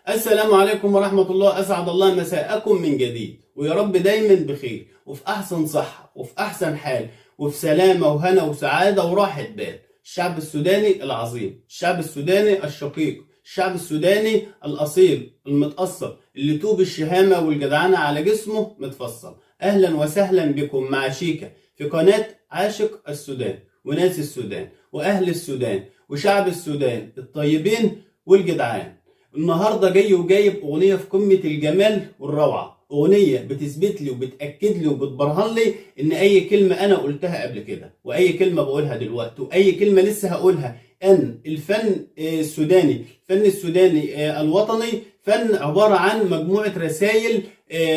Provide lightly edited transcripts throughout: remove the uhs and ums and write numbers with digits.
السلام عليكم ورحمة الله. أسعد الله مساءكم من جديد، ويا رب دايما بخير وفي أحسن صحة وفي أحسن حال وفي سلامة وهنا وسعادة وراحة بال. الشعب السوداني العظيم، الشعب السوداني الشقيق، الشعب السوداني الأصيل المتأصل اللي طوب الشهامة والجدعنة على جسمه متفصل. أهلا وسهلا بكم مع شيكا في قناة عاشق السودان وناس السودان وأهل السودان وشعب السودان الطيبين والجدعان. النهارده جاي وجايب اغنيه في قمه الجمال والروعه، اغنيه بتثبت لي وبتاكد لي وبتبرهن لي ان اي كلمه انا قلتها قبل كده واي كلمه بقولها دلوقتي واي كلمه لسه هقولها ان الفن السوداني، الفن السوداني الوطني فن عباره عن مجموعه رسائل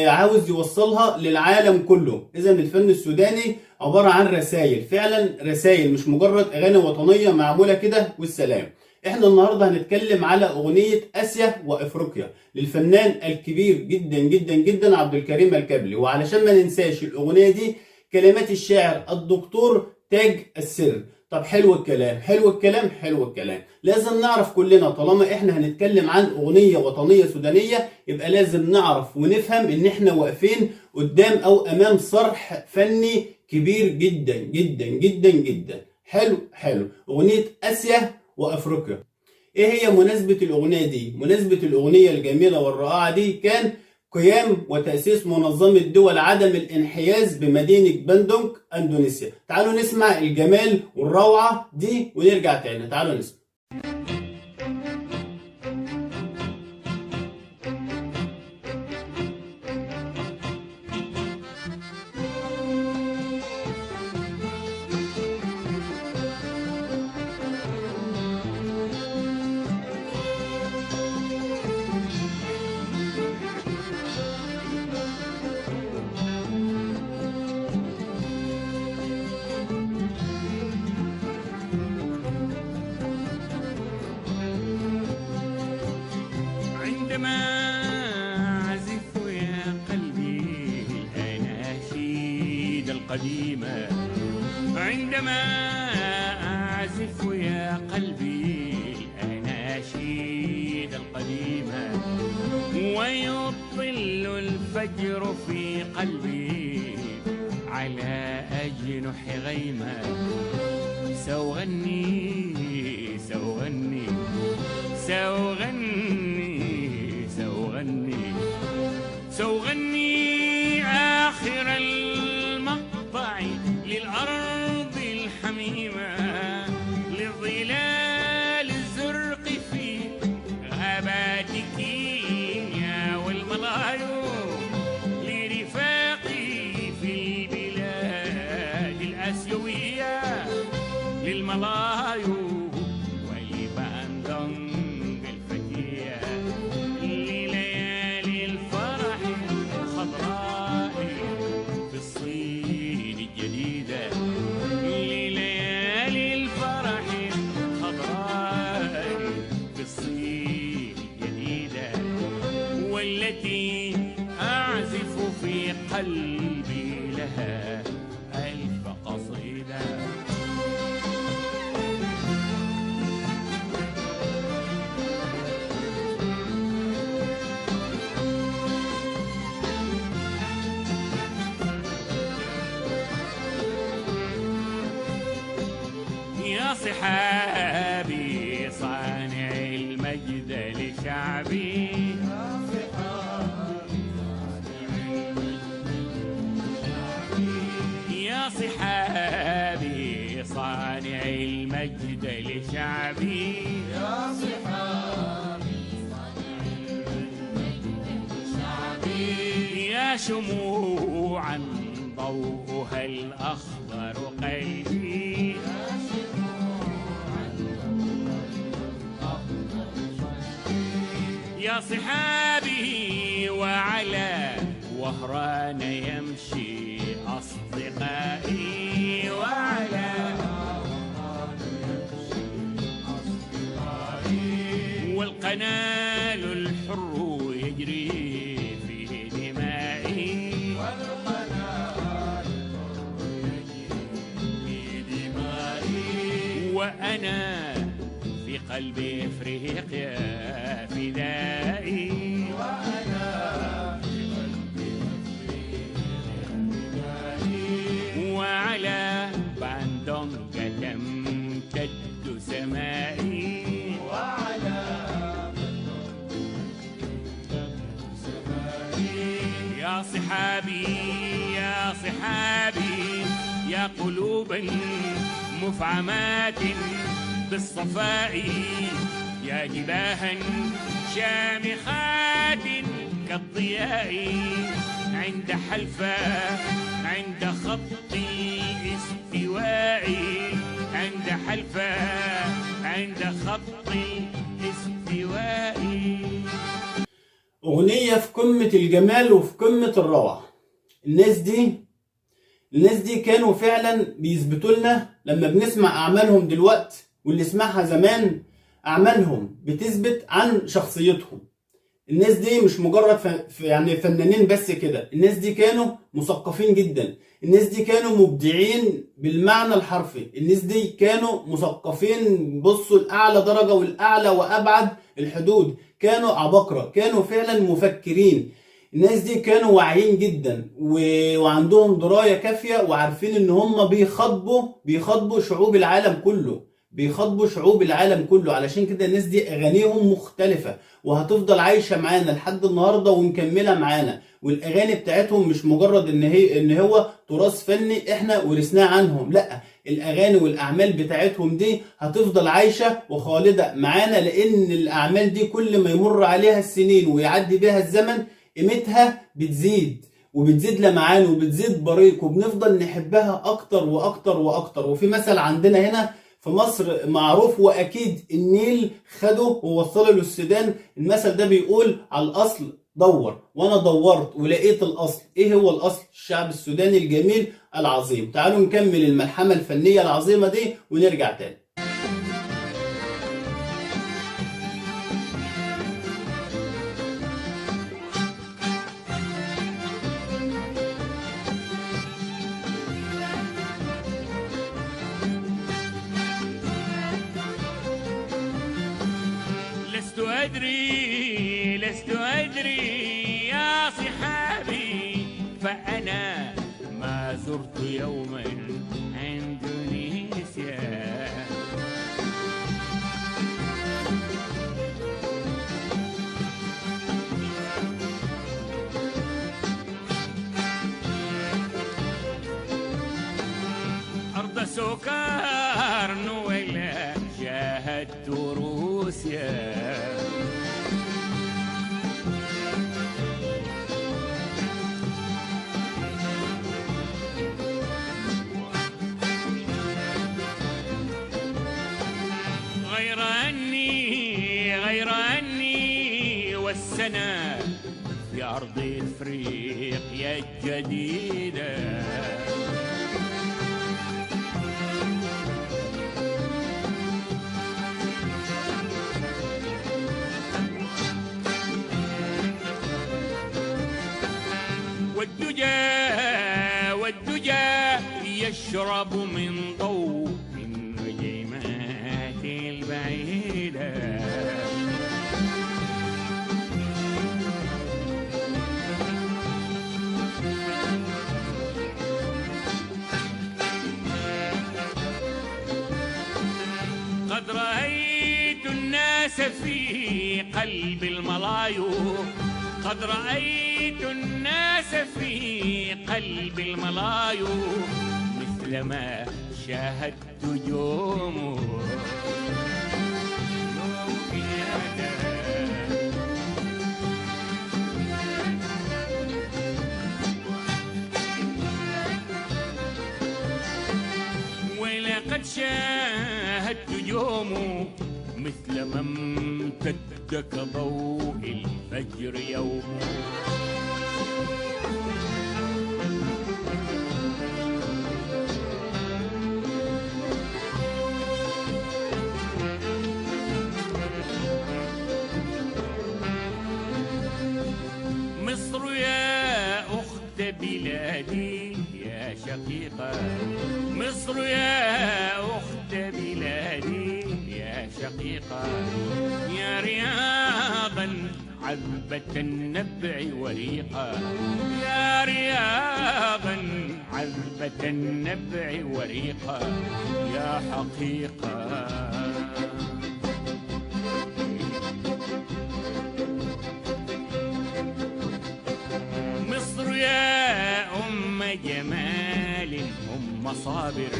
عاوز يوصلها للعالم كله. اذا الفن السوداني عباره عن رسائل، فعلا رسائل، مش مجرد اغاني وطنيه معموله كده والسلام. احنا النهارده هنتكلم على اغنيه اسيا وافريقيا للفنان الكبير جدا جدا جدا عبد الكريم الكابلي. وعلشان ما ننساش الاغنيه دي كلمات الشاعر الدكتور تاج السر. طب حلو الكلام حلو الكلام حلو الكلام، لازم نعرف كلنا طالما احنا هنتكلم عن اغنيه وطنيه سودانيه يبقى لازم نعرف ونفهم ان احنا واقفين قدام او امام صرح فني كبير جدا جدا جدا جدا. حلو اغنيه اسيا وافريقيا. ايه هي مناسبة الاغنية دي؟ مناسبة الاغنية الجميلة والرائعة دي كان قيام وتأسيس منظمة دول عدم الانحياز بمدينة باندونج اندونيسيا. تعالوا نسمع الجمال والروعة دي ونرجع تاني. تعالوا نسمع. عندما أعزف يا قلبي الأناشيد القديمة، عندما أعزف يا قلبي الأناشيد القديمة ويطل الفجر في قلبي على أجنح غيمة، سأغني سأغني سأغني سأغني سأغني آخر المقطع للأرض الحميمة، للظلال الزرق في غابات كينيا والملايو، لرفاقي في البلاد الآسيوية للملايو والتي أعزف في قلبي لها ألف قصيدة. يا صحابي صانع المجد لشعبي، يا صحابي صانع المجد لشعبي، يا صحابي صانع المجد لشعبي، يا شموعا ضوءها الأخضر قلبي، يا شموعا ضوءها الأخضر قلبي، يا صحابي وعلى وهران يمشي أصدقائي، وعلى وهران يمشي أصدقائي، والقنال الحر يجري في دمائي، والقنال الحر يجري في دمائي، وأنا في قلب إفريقيا فدائي. سمائي وعلى باندونجا تمتد سمائي يا صحابي يا صحابي يا قلوبا مفعمات بالصفاء يا جباها شامخات كالضياء عند حلفا عند خط الاستواء عند حلفا عند خط الاستواء. أغنية في قمة الجمال وفي قمة الروعة. الناس دي كانوا فعلا بيثبتوا لنا لما بنسمع أعمالهم دلوقتي واللي سمعها زمان أعمالهم بتثبت عن شخصيتهم. الناس دي مش مجرد يعني فنانين بس كده، الناس دي كانوا مثقفين جدا، الناس دي كانوا مبدعين بالمعنى الحرفي، الناس دي كانوا مثقفين بصوا لأعلى درجة والأعلى وأبعد الحدود، كانوا عباقرة، كانوا فعلا مفكرين. الناس دي كانوا واعيين جدا وعندهم دراية كافية وعارفين ان هم بيخاطبوا شعوب العالم كله، علشان كده الناس دي اغانيهم مختلفة وهتفضل عايشة معانا لحد النهاردة ومكملة معانا. والاغاني بتاعتهم مش مجرد ان هو تراث فني احنا ورثناه عنهم، لا، الاغاني والاعمال بتاعتهم دي هتفضل عايشة وخالدة معانا، لان الاعمال دي كل ما يمر عليها السنين ويعدي بها الزمن قيمتها بتزيد لمعان وبتزيد بريق وبنفضل نحبها اكتر واكتر واكتر. وفي مثل عندنا هنا في مصر معروف واكيد النيل خده ووصله للسودان، المثل ده بيقول على الاصل دور، وانا دورت ولقيت الاصل. ايه هو الاصل؟ الشعب السوداني الجميل العظيم. تعالوا نكمل الملحمة الفنية العظيمة دي ونرجع تاني. لست أدري يا صحابي فأنا ما زرت يوما إندونيسيا أرض سكارن ولا شاهدت روسيا غير أني والسنة في أرض إفريقيا الجديدة والدجى يشرب من ضوء النجيمات البعيدة قد رأيت الناس في قلب الملايو قد رأيت الناس في قلب الملايو مثلما شاهدت جومه ولقد شاهدت جومه مثل ما امتد كضوء الفجر يوم مصر يا أخت بلادي يا شقيقة مصر يا أخت بلادي يا شقيقة يا رياضا عذبة النبع وريقا يا رياضا عذبة النبع وريقا يا حقيقة مصر يا أم جمال أم صابر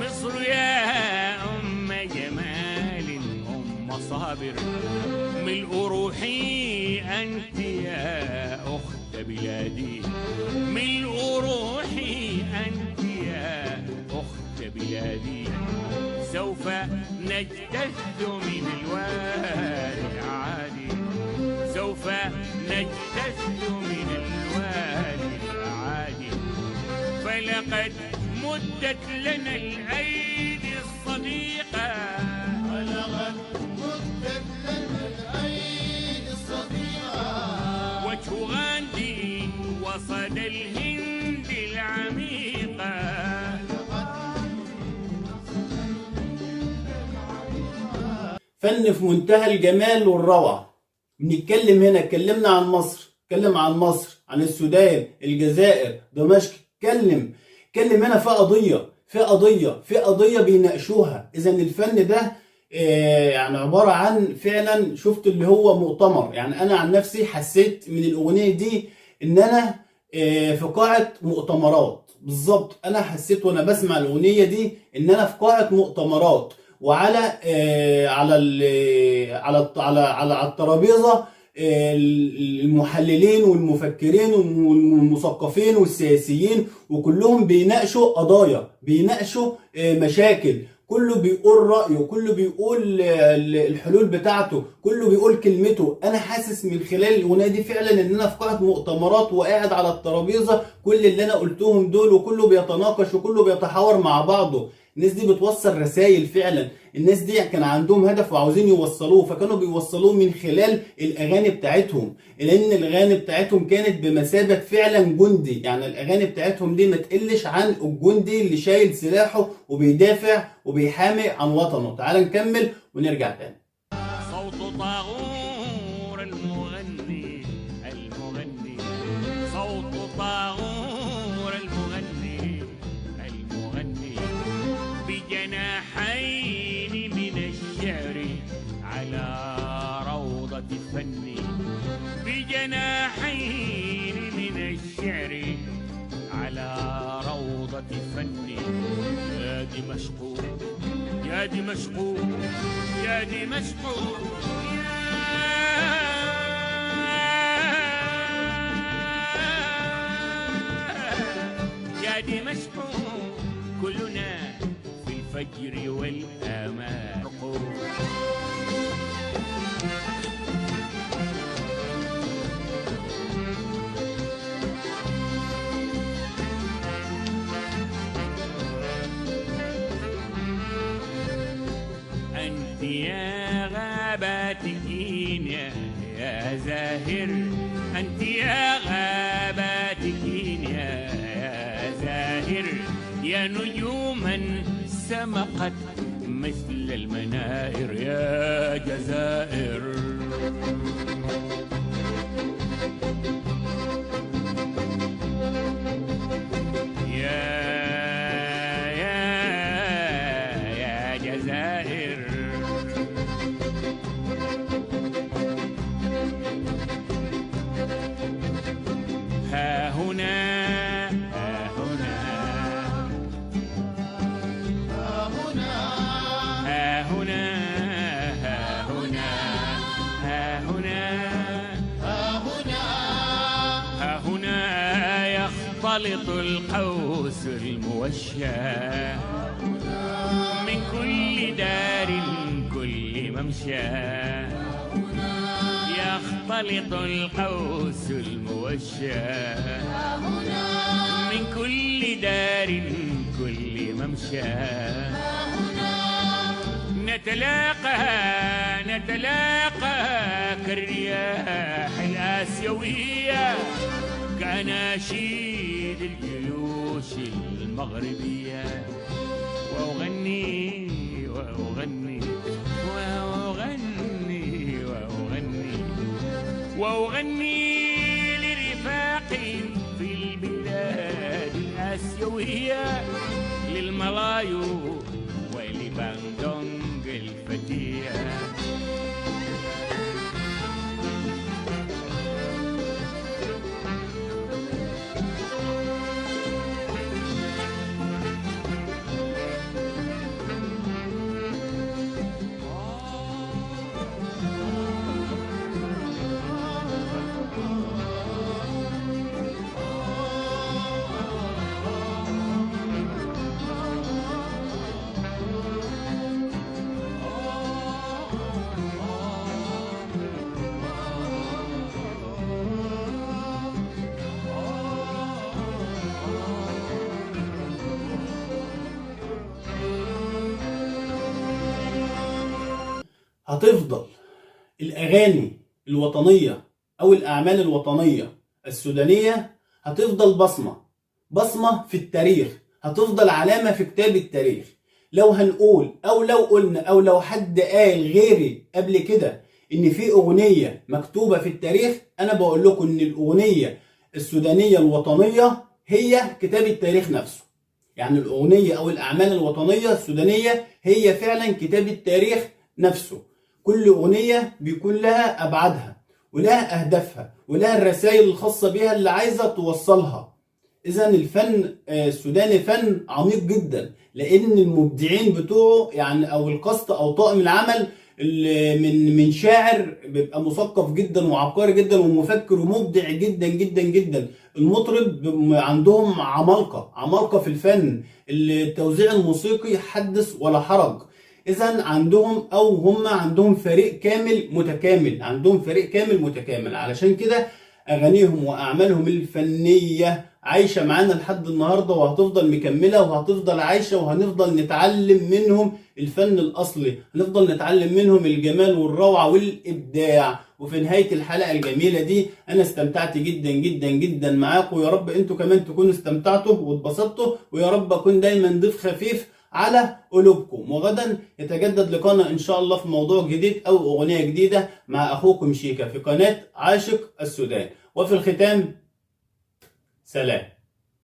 مصر يا أم جمال أم صابر ملء روحي أنت يا أخت بلادي ملء روحي أنت يا أخت بلادي سوف نجتث من الوالي عادي سوف نجتث من الوالي العادي فلقد مدت لنا الأيدي الصديقة فلقد مدت لنا الأيدي الصديقة وجه غاندي وصل الهند العميقة فن في منتهى الجمال والروعة. بنتكلم هنا، اتكلمنا عن مصر، اتكلم عن مصر، عن السودان، الجزائر، دمشق، اتكلم هنا في قضية بيناقشوها. اذا الفن ده يعني عبارة عن فعلا شفت اللي هو مؤتمر. يعني انا عن نفسي حسيت من الاغنية دي ان انا في قاعة مؤتمرات بالظبط. انا حسيت وانا بسمع الاغنية دي ان انا في قاعة مؤتمرات، وعلى على الترابيزه المحللين والمفكرين والمثقفين والسياسيين، وكلهم بيناقشوا قضايا، بيناقشوا مشاكل، كله بيقول رأيه، كله بيقول الحلول بتاعته، كله بيقول كلمته. انا حاسس من خلال الاغنيه دي فعلا ان انا في قاعه مؤتمرات وقاعد على الترابيزه، كل اللي انا قلتهم دول وكله بيتناقش وكله بيتحاور مع بعضه. الناس دي بتوصل رسائل فعلا، الناس دي كان عندهم هدف وعاوزين يوصلوه، فكانوا بيوصلوه من خلال الاغاني بتاعتهم، لان الاغاني بتاعتهم كانت بمثابه فعلا جندي. يعني الاغاني بتاعتهم دي ما تقلش عن الجندي اللي شايل سلاحه وبيدافع وبيحامي عن وطنه. تعال نكمل ونرجع تاني. صوت طاغور المغني صوت طاغور المغني بجناحين من الشعر على روضة فني بجناحين من الشعر على روضة فني يا دمشق يا دمشق يا دمشق يا دمشق كلنا في الفجر والآمال أنت يا غابات كينيا يا زاهر أنت يا غابات كينيا يا زاهر يا نجوما سمقت مثل المنائر يا جزائر يا جزائر ها هنا ها هنا ها هنا ها هنا ها هنا ها هنا ها هنا يختلط القوس الموشى من كل دار كل ممشى يختلط القوس الموشى من كل دار كل ممشى نتلاقى كالرياح الآسيوية كأناشيد الجيوش المغربية وأغني وأغني لرفاقي في البلاد الآسيوية للملايو ولباندونج الفتية. هتفضل الأغاني الوطنية أو الأعمال الوطنية السودانية هتفضل بصمة في التاريخ، هتفضل علامة في كتاب التاريخ. لو هنقول أو لو قلنا أو لو حد قال غيري قبل كده إن في أغنية مكتوبة في التاريخ، أنا بقول لكم إن الأغنية السودانية الوطنية هي كتاب التاريخ نفسه. يعني الأغنية أو الأعمال الوطنية السودانية هي فعلا كتاب التاريخ نفسه. كل أغنية بيكون لها أبعادها ولها أهدافها ولها الرسائل الخاصة بها اللي عايزة توصلها. إذا الفن السوداني فن عميق جدا، لأن المبدعين بتوعه يعني أو القصد أو طاقم العمل من شاعر بيبقى مثقف جدا وعبقري جدا ومفكر ومبدع جدا جدا جدا. المطرب عندهم عمالقة في الفن. التوزيع الموسيقي حدث ولا حرج. إذا هم عندهم فريق كامل متكامل. علشان كده أغانيهم وأعمالهم الفنية عايشة معانا لحد النهاردة، وهتفضل مكملة وهتفضل عايشة، وهنفضل نتعلم منهم الفن الأصلي، هنفضل نتعلم منهم الجمال والروعة والإبداع. وفي نهاية الحلقة الجميلة دي أنا استمتعت جدا جدا جدا معاكم، ويا رب أنتوا كمان تكونوا استمتعتوا واتبسطتوا، ويا رب أكون دايما ضيف خفيف على قلوبكم. وغدا يتجدد لقاءنا إن شاء الله في موضوع جديد أو أغنية جديدة مع أخوكم شيكا في قناة عاشق السودان. وفي الختام سلام.